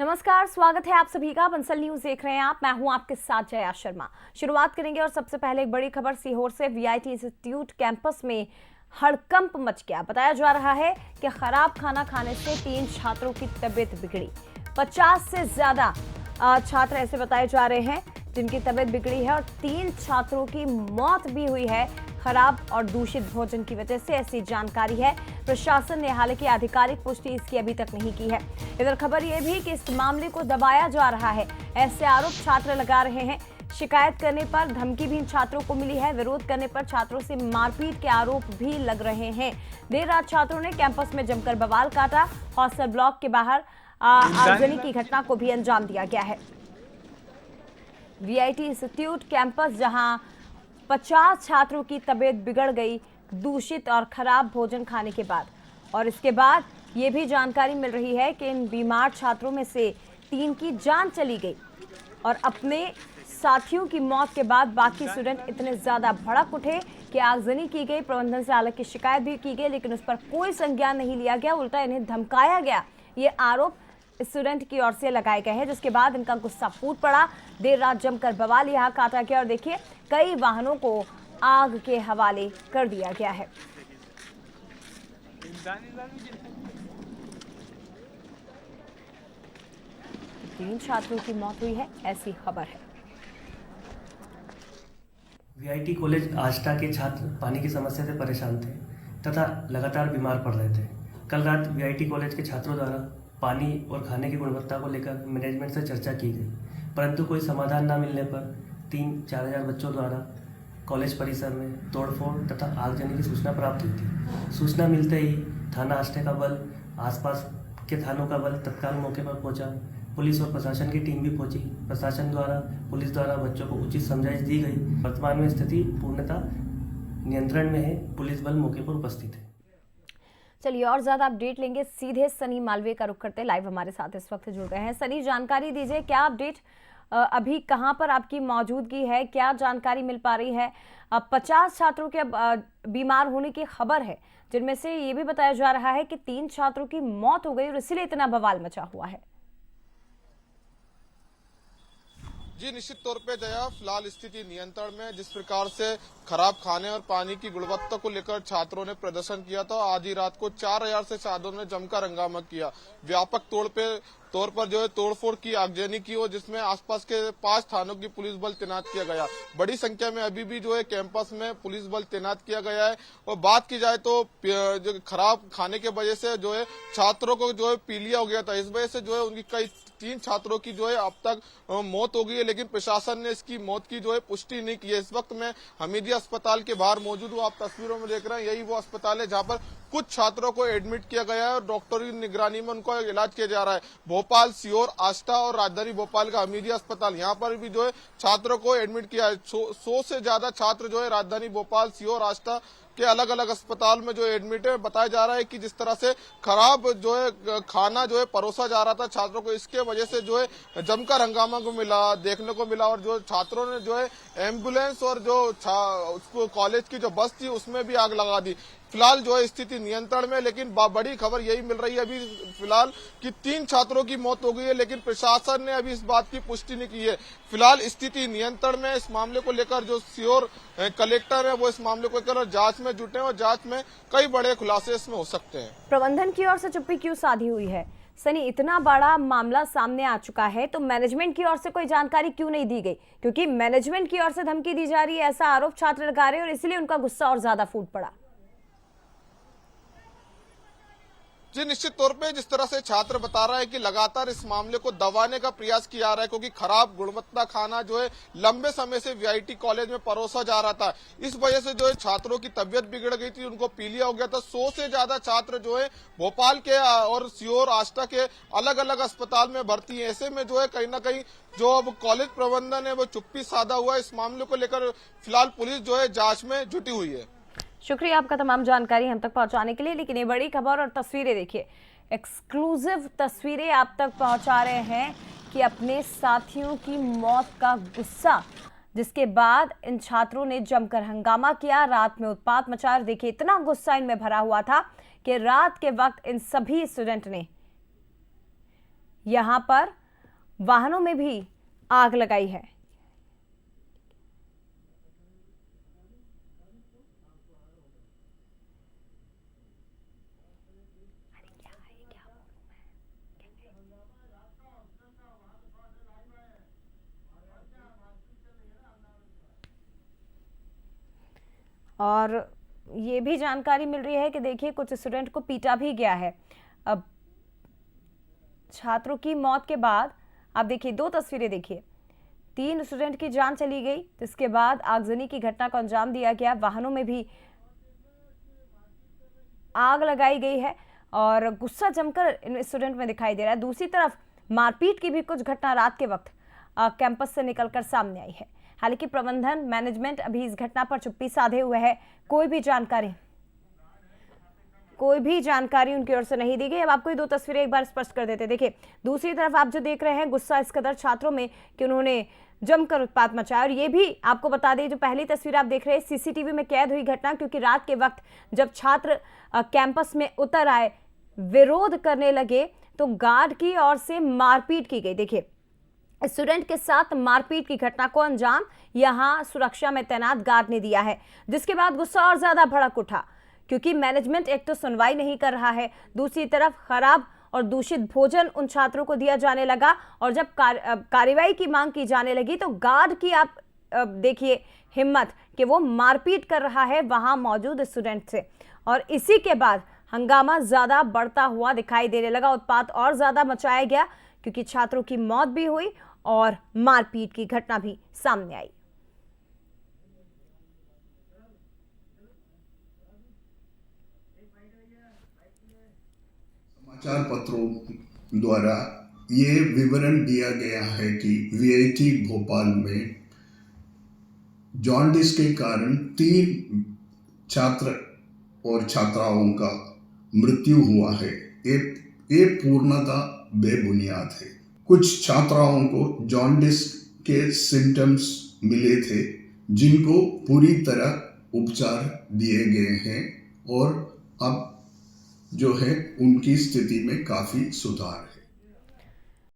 नमस्कार, स्वागत है आप सभी का। बंसल न्यूज देख रहे हैं आप। मैं हूं आपके साथ जया शर्मा। शुरुआत करेंगे और सबसे पहले एक बड़ी खबर सीहोर से। वीआईटी इंस्टीट्यूट कैंपस में हड़कंप मच गया। बताया जा रहा है कि खराब खाना खाने से 3 छात्रों की तबीयत बिगड़ी। 50 से ज्यादा छात्र ऐसे बताए जा रहे हैं जिनकी तबीयत बिगड़ी है और 3 छात्रों की मौत भी हुई है खराब और दूषित भोजन की वजह से, ऐसी जानकारी है। प्रशासन ने हालांकि आधिकारिक पुष्टि इसकी अभी तक नहीं की है। इधर खबर यह भी कि इस मामले को दबाया जा रहा है, ऐसे आरोप छात्र लगा रहे हैं। शिकायत करने पर धमकी भी इन छात्रों को मिली है। विरोध करने पर छात्रों से मारपीट के आरोप भी लग रहे हैं। देर रात छात्रों ने कैंपस में जमकर बवाल काटा। हॉस्टल ब्लॉक के बाहर आगजनी की घटना को भी अंजाम दिया गया है। वीआईटी इंस्टीट्यूट कैंपस जहां 50 छात्रों की तबीयत बिगड़ गई दूषित और खराब भोजन खाने के बाद, और इसके बाद ये भी जानकारी मिल रही है कि इन बीमार छात्रों में से 3 की जान चली गई और अपने साथियों की मौत के बाद बाकी स्टूडेंट इतने ज्यादा भड़क उठे कि आगजनी की गई। प्रबंधन से हालांकि शिकायत भी की गई, लेकिन उस पर कोई संज्ञान नहीं लिया गया, उल्टा इन्हें धमकाया गया। ये आरोप स्टूडेंट की ओर से लगाए गए हैं, जिसके बाद इनका गुस्सा फूट पड़ा। देर रात जमकर बवाल यहाँ काटा गया और देखिए कई वाहनों को आग के हवाले कर दिया गया है। 3 छात्रों की मौत हुई है, ऐसी खबर है। वीआईटी कॉलेज आष्टा के छात्र पानी की समस्या से परेशान थे तथा लगातार बीमार पड़ रहे थे। कल रात वीआईटी कॉलेज के छात्रों द्वारा पानी और खाने की गुणवत्ता को लेकर मैनेजमेंट से चर्चा की गई, परंतु कोई समाधान न मिलने पर 3-4 हजार बच्चों द्वारा कॉलेज परिसर में तोड़फोड़ तथा आगजनी की सूचना प्राप्त हुई थी। सूचना मिलते ही थाना आष्टे का बल, आसपास के थानों का बल तत्काल मौके पर पहुंचा। पुलिस और प्रशासन की टीम भी पहुंची। प्रशासन द्वारा, पुलिस द्वारा बच्चों को उचित समझाइश दी गई। वर्तमान में स्थिति पूर्णतः नियंत्रण में है। पुलिस बल मौके पर उपस्थित है। चलिए और ज्यादा अपडेट लेंगे, सीधे सनी मालवीय का रुख करते लाइव हमारे साथ इस वक्त जुड़ गए हैं। सनी, जानकारी दीजिए, क्या अपडेट अभी कहां पर आपकी मौजूदगी है, क्या जानकारी मिल पा रही है? 50 छात्रों के बीमार होने की खबर है, जिनमें से ये भी बताया जा रहा है कि 3 छात्रों की मौत हो गई और इसीलिए इतना बवाल मचा हुआ है। जी निश्चित तौर पे जया, फिलहाल स्थिति नियंत्रण में। जिस प्रकार से खराब खाने और पानी की गुणवत्ता को लेकर छात्रों ने प्रदर्शन किया था, आज ही रात को 4000 से छात्रों ने जमकर हंगामा किया। व्यापक तौर पर जो है तोड़फोड़ की, आगजनी की और जिसमें आसपास के 5 थानों की पुलिस बल तैनात किया गया। बड़ी संख्या में अभी भी जो है कैंपस में पुलिस बल तैनात किया गया है। और बात की जाए तो जो खराब खाने के वजह से जो है छात्रों को जो है पीलिया हो गया था। इस वजह से जो है उनकी कई 3 छात्रों की जो है अब तक मौत हो गई है, लेकिन प्रशासन ने इसकी मौत की जो है पुष्टि नहीं की है। इस वक्त मैं हमीदिया अस्पताल के बाहर मौजूद हूँ। आप तस्वीरों में देख रहे हैं, यही वो अस्पताल है जहां पर कुछ छात्रों को एडमिट किया गया है और डॉक्टरी निगरानी में उनको इलाज किया जा रहा है। भोपाल, सीहोर, आष्टा और राजधानी भोपाल का हमीदिया अस्पताल, यहाँ पर भी जो है छात्रों को एडमिट किया है। 100 से ज्यादा छात्र जो है राजधानी भोपाल, सीहोर, आष्टा के अलग अलग अस्पताल में जो एडमिट है। बताया जा रहा है कि जिस तरह से खराब जो है खाना जो है परोसा जा रहा था छात्रों को, इसके वजह से जो है जमकर हंगामा को देखने को मिला और जो छात्रों ने जो है एम्बुलेंस और जो कॉलेज की जो बस थी उसमें भी आग लगा दी। फिलहाल जो है स्थिति नियंत्रण में, लेकिन बड़ी खबर यही मिल रही है अभी फिलहाल कि 3 छात्रों की मौत हो गई है, लेकिन प्रशासन ने अभी इस बात की पुष्टि नहीं की है। फिलहाल स्थिति नियंत्रण में। इस मामले को लेकर जो सीहोर कलेक्टर है वो इस मामले को लेकर जांच में जुटे हैं और जांच में कई बड़े खुलासे इसमें हो सकते हैं। प्रबंधन की ओर से चुप्पी क्यों साधी हुई है? सनी, इतना बड़ा मामला सामने आ चुका है तो मैनेजमेंट की ओर से कोई जानकारी क्यों नहीं दी गई? क्योंकि मैनेजमेंट की ओर से धमकी दी जा रही है, ऐसा आरोप छात्र लगा रहे हैं और इसलिए उनका गुस्सा और ज्यादा फूट पड़ा। जी निश्चित तौर पे जिस तरह से छात्र बता रहा है कि लगातार इस मामले को दबाने का प्रयास किया जा रहा है, क्योंकि खराब गुणवत्ता खाना जो है लंबे समय से वीआईटी कॉलेज में परोसा जा रहा था। इस वजह से जो है छात्रों की तबीयत बिगड़ गई थी, उनको पीलिया हो गया था। 100 से ज्यादा छात्र जो है भोपाल के और सीहोर, आष्टा के अलग अलग अस्पताल में भर्ती है। ऐसे में जो है कहीं ना कहीं जो अब कॉलेज प्रबंधन है वो चुप्पी साधा हुआ है। इस मामले को लेकर फिलहाल पुलिस जो है जांच में जुटी हुई है। शुक्रिया आपका तमाम जानकारी हम तक पहुंचाने के लिए। लेकिन ये बड़ी खबर और तस्वीरें देखिए, एक्सक्लूसिव तस्वीरें आप तक पहुंचा रहे हैं कि अपने साथियों की मौत का गुस्सा, जिसके बाद इन छात्रों ने जमकर हंगामा किया, रात में उत्पात मचाया। देखिए इतना गुस्सा इनमें भरा हुआ था कि रात के वक्त इन सभी स्टूडेंट ने यहाँ पर वाहनों में भी आग लगाई है। और ये भी जानकारी मिल रही है कि देखिए कुछ स्टूडेंट को पीटा भी गया है। अब छात्रों की मौत के बाद आप देखिए 2 तस्वीरें देखिए, 3 स्टूडेंट की जान चली गई, जिसके बाद आगजनी की घटना को अंजाम दिया गया। वाहनों में भी आग लगाई गई है और गुस्सा जमकर इन स्टूडेंट में दिखाई दे रहा है। दूसरी तरफ मारपीट की भी कुछ घटना रात के वक्त कैंपस से निकलकर सामने आई है। हालांकि प्रबंधन मैनेजमेंट अभी इस घटना पर चुप्पी साधे हुए है, कोई भी जानकारी उनकी ओर से नहीं दी गई। अब आपको ये 2 तस्वीरें एक बार स्पष्ट कर देते। देखिए दूसरी तरफ आप जो देख रहे हैं, गुस्सा इस कदर छात्रों में कि उन्होंने जमकर उत्पात मचाया। और ये भी आपको बता दें, जो पहली तस्वीर आप देख रहे हैं सीसीटीवी में कैद हुई घटना, क्योंकि रात के वक्त जब छात्र कैंपस में उतर आए, विरोध करने लगे, तो गार्ड की ओर से मारपीट की गई। देखिए स्टूडेंट के साथ मारपीट की घटना को अंजाम यहां सुरक्षा में तैनात गार्ड ने दिया है, जिसके बाद गुस्सा और ज्यादा भड़क उठा, क्योंकि मैनेजमेंट एक तो सुनवाई नहीं कर रहा है, दूसरी तरफ खराब और दूषित भोजन उन छात्रों को दिया जाने लगा। और जब कार्रवाई की मांग की जाने लगी तो गार्ड की आप देखिए हिम्मत कि वो मारपीट कर रहा है वहां मौजूद स्टूडेंट से। और इसी के बाद हंगामा ज्यादा बढ़ता हुआ दिखाई देने लगा, उत्पात और ज्यादा मचाया गया, क्योंकि छात्रों की मौत भी हुई और मारपीट की घटना भी सामने आई। समाचार पत्रों द्वारा ये विवरण दिया गया है कि वीआईटी भोपाल में जॉन्डिस के कारण 3 छात्र और छात्राओं का मृत्यु हुआ है। ये पूर्णतः बेबुनियाद है। कुछ छात्राओं को जॉन्डिस के सिम्टम्स मिले थे, जिनको पूरी तरह उपचार दिए गए हैं और अब जो है उनकी स्थिति में काफी सुधार है।